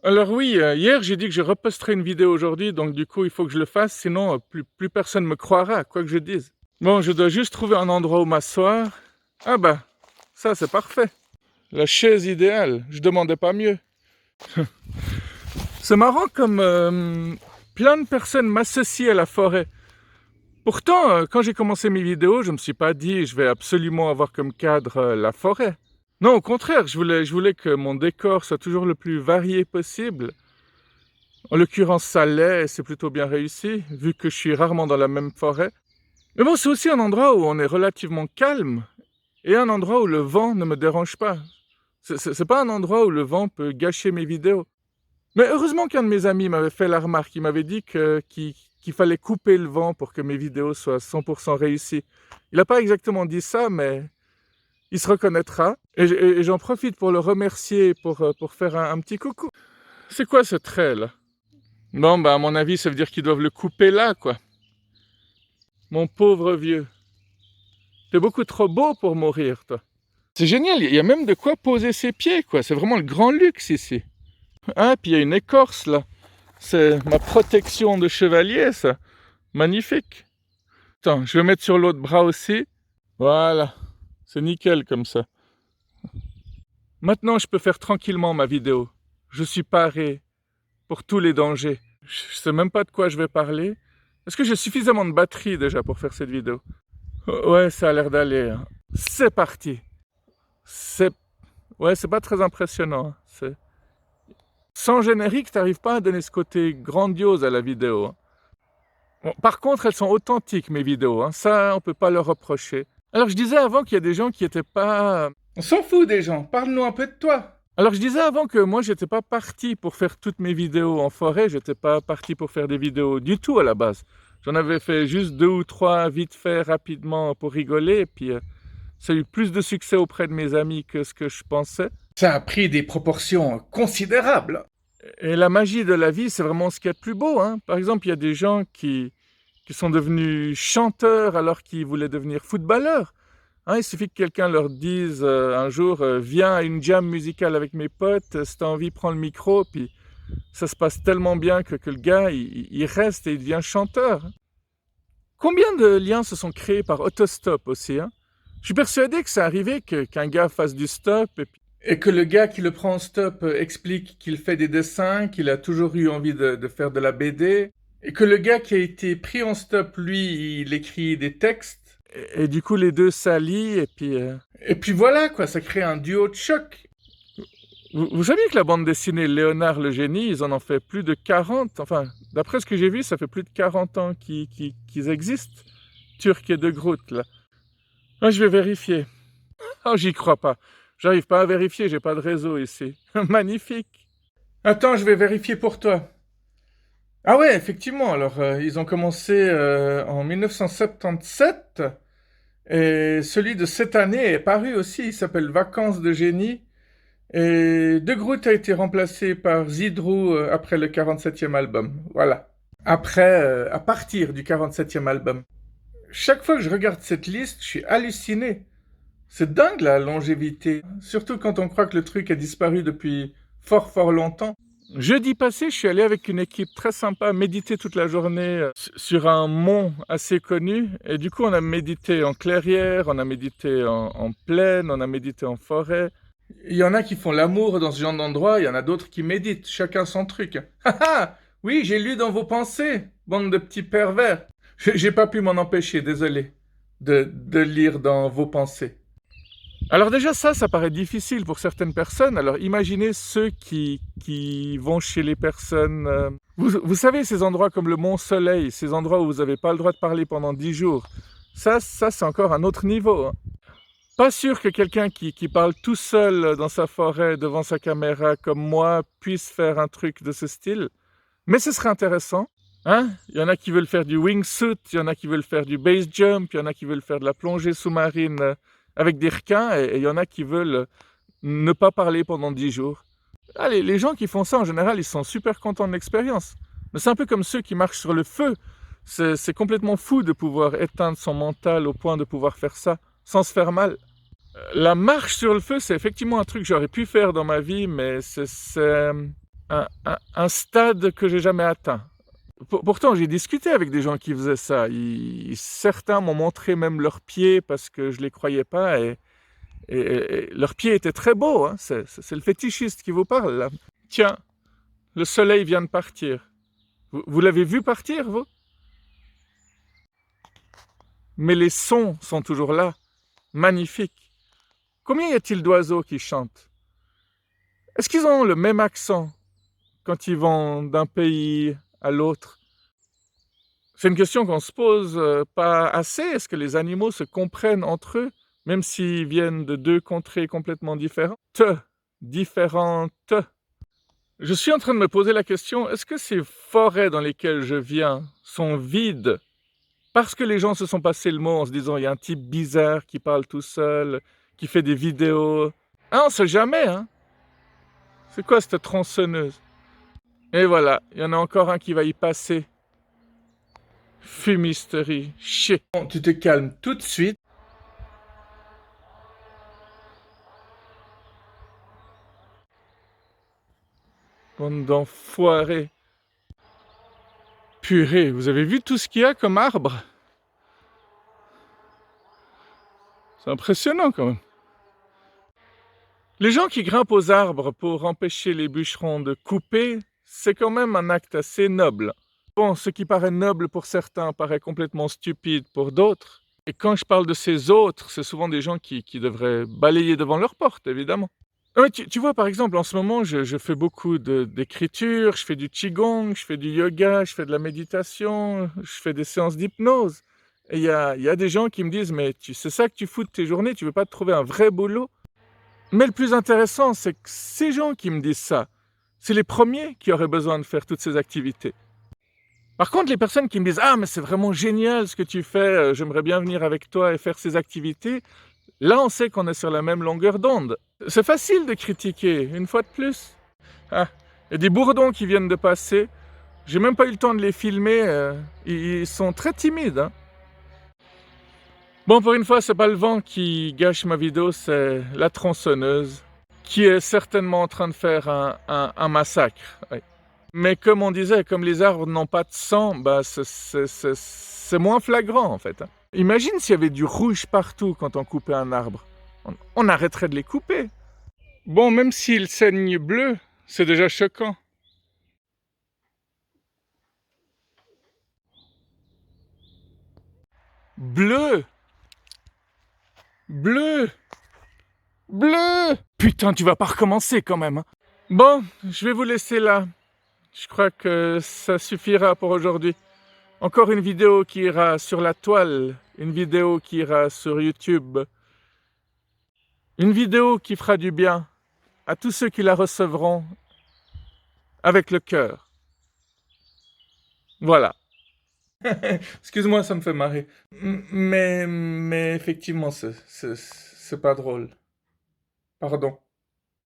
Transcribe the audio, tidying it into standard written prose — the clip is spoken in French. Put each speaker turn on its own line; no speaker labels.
Alors oui, hier j'ai dit que je reposterai une vidéo aujourd'hui, donc du coup il faut que je le fasse, sinon plus personne me croira, quoi que je dise. Bon, je dois juste trouver un endroit où m'asseoir. Ah bah, ça c'est parfait. La chaise idéale, je demandais pas mieux. C'est marrant comme plein de personnes m'associent à la forêt. Pourtant, quand j'ai commencé mes vidéos, je me suis pas dit je vais absolument avoir comme cadre la forêt. Non, au contraire, je voulais que mon décor soit toujours le plus varié possible. En l'occurrence, ça l'est et c'est plutôt bien réussi, vu que je suis rarement dans la même forêt. Mais bon, c'est aussi un endroit où on est relativement calme et un endroit où le vent ne me dérange pas. C'est pas un endroit où le vent peut gâcher mes vidéos. Mais heureusement qu'un de mes amis m'avait fait la remarque. Il m'avait dit qu'il fallait couper le vent pour que mes vidéos soient 100% réussies. Il n'a pas exactement dit ça, mais il se reconnaîtra. Et j'en profite pour le remercier, pour faire un petit coucou. C'est quoi ce trait là? Bon, bah à mon avis, ça veut dire qu'ils doivent le couper là, quoi. Mon pauvre vieux. T'es beaucoup trop beau pour mourir, toi. C'est génial, il y a même de quoi poser ses pieds, quoi. C'est vraiment le grand luxe ici. Ah, puis il y a une écorce, là. C'est ma protection de chevalier, ça. Magnifique. Attends, je vais mettre sur l'autre bras aussi. Voilà. C'est nickel comme ça. Maintenant, je peux faire tranquillement ma vidéo. Je suis paré pour tous les dangers. Je sais même pas de quoi je vais parler. Est-ce que j'ai suffisamment de batterie déjà pour faire cette vidéo? Ouais, ça a l'air d'aller, hein. C'est parti. C'est... Ouais, c'est pas très impressionnant, hein. Sans générique, t'arrives pas à donner ce côté grandiose à la vidéo, hein. Bon, par contre, elles sont authentiques, mes vidéos, hein. Ça, on peut pas leur reprocher. Alors, je disais avant qu'il y a des gens qui étaient pas... On s'en fout des gens, parle-nous un peu de toi. Alors, je disais avant que moi, j'étais pas parti pour faire toutes mes vidéos en forêt, j'étais pas parti pour faire des vidéos du tout à la base. J'en avais fait juste 2 ou 3 vite fait, rapidement, pour rigoler, et puis ça a eu plus de succès auprès de mes amis que ce que je pensais. Ça a pris des proportions considérables. Et la magie de la vie, c'est vraiment ce qu'il y a de plus beau, hein. Par exemple, il y a des gens qui sont devenus chanteurs alors qu'ils voulaient devenir footballeurs. Hein, il suffit que quelqu'un leur dise un jour viens à une jam musicale avec mes potes, si t'as envie, prends le micro, puis ça se passe tellement bien que le gars, il reste et il devient chanteur. Combien de liens se sont créés par autostop aussi, hein? Je suis persuadé que c'est arrivé qu'un gars fasse du stop et que le gars qui le prend en stop explique qu'il fait des dessins, qu'il a toujours eu envie de faire de la BD, et que le gars qui a été pris en stop, lui, il écrit des textes, et du coup les deux s'allient, et puis voilà, quoi, ça crée un duo de choc. Vous saviez que la bande dessinée Léonard le génie, ils en ont fait plus de 40, enfin, d'après ce que j'ai vu, ça fait plus de 40 ans qu'ils existent, Turc et De Groot, là. Ah, je vais vérifier. Oh, j'y crois pas. J'arrive pas à vérifier, j'ai pas de réseau ici. Magnifique. Attends, je vais vérifier pour toi. Ah ouais, effectivement, alors ils ont commencé en 1977 et celui de cette année est paru aussi, il s'appelle Vacances de génie et De Groot a été remplacé par Zidrou après le 47e album. Voilà. Après, à partir du 47e album. Chaque fois que je regarde cette liste, je suis halluciné. C'est dingue la longévité, surtout quand on croit que le truc a disparu depuis fort fort longtemps. Jeudi passé, je suis allé avec une équipe très sympa méditer toute la journée sur un mont assez connu. Et du coup, on a médité en clairière, on a médité en plaine, on a médité en forêt. Il y en a qui font l'amour dans ce genre d'endroit, il y en a d'autres qui méditent, chacun son truc. Ah oui, j'ai lu dans vos pensées, bande de petits pervers. J'ai pas pu m'en empêcher, désolé, de lire dans vos pensées. Alors déjà ça paraît difficile pour certaines personnes. Alors imaginez ceux qui vont chez les personnes... Vous savez, ces endroits comme le Mont Soleil, ces endroits où vous n'avez pas le droit de parler pendant 10 jours, ça c'est encore un autre niveau, hein. Pas sûr que quelqu'un qui parle tout seul dans sa forêt devant sa caméra comme moi puisse faire un truc de ce style. Mais ce serait intéressant. Hein? Il y en a qui veulent faire du wingsuit, il y en a qui veulent faire du base jump, il y en a qui veulent faire de la plongée sous-marine avec des requins, et il y en a qui veulent ne pas parler pendant 10 jours. Allez, les gens qui font ça, en général, ils sont super contents de l'expérience. Mais c'est un peu comme ceux qui marchent sur le feu. C'est complètement fou de pouvoir éteindre son mental au point de pouvoir faire ça sans se faire mal. La marche sur le feu, c'est effectivement un truc que j'aurais pu faire dans ma vie, mais un stade que j'ai jamais atteint. Pourtant, j'ai discuté avec des gens qui faisaient ça. Certains m'ont montré même leurs pieds parce que je les croyais pas et leurs pieds étaient très beaux, hein. C'est le fétichiste qui vous parle, là. Tiens, le soleil vient de partir. Vous l'avez vu partir, vous? Mais les sons sont toujours là. Magnifiques. Combien y a-t-il d'oiseaux qui chantent? Est-ce qu'ils ont le même accent quand ils vont d'un pays à l'autre? C'est une question qu'on se pose pas assez. Est-ce que les animaux se comprennent entre eux, même s'ils viennent de deux contrées complètement différentes? Différentes. Je suis en train de me poser la question, est-ce que ces forêts dans lesquelles je viens sont vides parce que les gens se sont passés le mot en se disant il y a un type bizarre qui parle tout seul, qui fait des vidéos? Ah, on sait jamais, hein? C'est quoi cette tronçonneuse? Et voilà, il y en a encore un qui va y passer. Fumisterie, chier. Bon, tu te calmes tout de suite. Bande d'enfoirés. Purée, vous avez vu tout ce qu'il y a comme arbre? C'est impressionnant quand même. Les gens qui grimpent aux arbres pour empêcher les bûcherons de couper, c'est quand même un acte assez noble. Bon, ce qui paraît noble pour certains paraît complètement stupide pour d'autres. Et quand je parle de ces autres, c'est souvent des gens qui devraient balayer devant leur porte, évidemment. Ah ouais, tu vois, par exemple, en ce moment, je fais beaucoup d'écriture, je fais du qigong, je fais du yoga, je fais de la méditation, je fais des séances d'hypnose. Et il y a des gens qui me disent, mais c'est ça que tu fous de tes journées, tu veux pas te trouver un vrai boulot? Mais le plus intéressant, c'est que ces gens qui me disent ça, c'est les premiers qui auraient besoin de faire toutes ces activités. Par contre, les personnes qui me disent « Ah, mais c'est vraiment génial ce que tu fais, j'aimerais bien venir avec toi et faire ces activités », là, on sait qu'on est sur la même longueur d'onde. C'est facile de critiquer, une fois de plus. Ah, il y a des bourdons qui viennent de passer. J'ai même pas eu le temps de les filmer. Ils sont très timides, hein. Bon, pour une fois, c'est pas le vent qui gâche ma vidéo, c'est la tronçonneuse, qui est certainement en train de faire un massacre. Ouais. Mais comme on disait, comme les arbres n'ont pas de sang, bah c'est moins flagrant en fait, hein. Imagine s'il y avait du rouge partout quand on coupait un arbre. On arrêterait de les couper. Bon, même s'il saigne bleu, c'est déjà choquant. Bleu! Bleu! Bleu! Putain, tu vas pas recommencer quand même, hein. Bon, je vais vous laisser là. Je crois que ça suffira pour aujourd'hui. Encore une vidéo qui ira sur la toile, une vidéo qui ira sur YouTube, une vidéo qui fera du bien à tous ceux qui la recevront avec le cœur. Voilà. Excuse-moi, ça me fait marrer. Mais effectivement, c'est pas drôle. Pardon.